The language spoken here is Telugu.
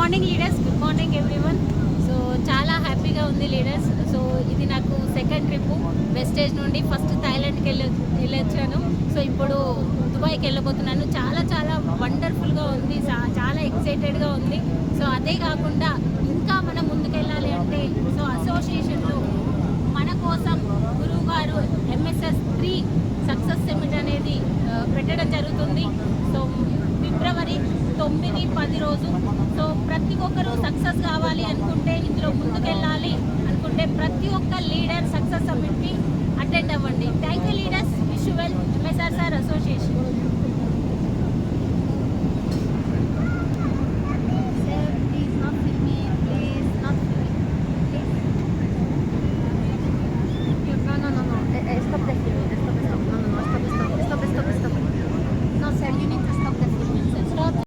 Morning leaders, good morning everyone. So చాలా హ్యాపీగా ఉంది లీడర్స్. సో ఇది నాకు సెకండ్ ట్రిప్. వెస్టేజ్ నుండి ఫస్ట్ థాయిలాండ్కి వెళ్ళొచ్చాను. సో ఇప్పుడు దుబాయ్కి వెళ్ళబోతున్నాను. చాలా చాలా వండర్ఫుల్గా ఉంది, చాలా ఎక్సైటెడ్గా ఉంది. సో అదే కాకుండా ఇంకా మనం ముందుకెళ్ళాలి అంటే సో అసోసియేషన్లో మన కోసం గురువు గారు ఎంఎస్ఎస్ 3 సక్సెస్ సమిట్ అనేది పెట్టడం జరుగుతుంది. సో ఫిబ్రవరి 9, 10 రోజు. సో ప్రతి ఒక్కరూ సక్సెస్ కావాలి అనుకుంటే, ఇందులో ముందుకెళ్ళాలి అనుకుంటే ప్రతి ఒక్క లీడర్ సక్సెస్ సమిట్కి అటెండ్ అవ్వండి. Thank you leaders. Wish you well. MSR sir association.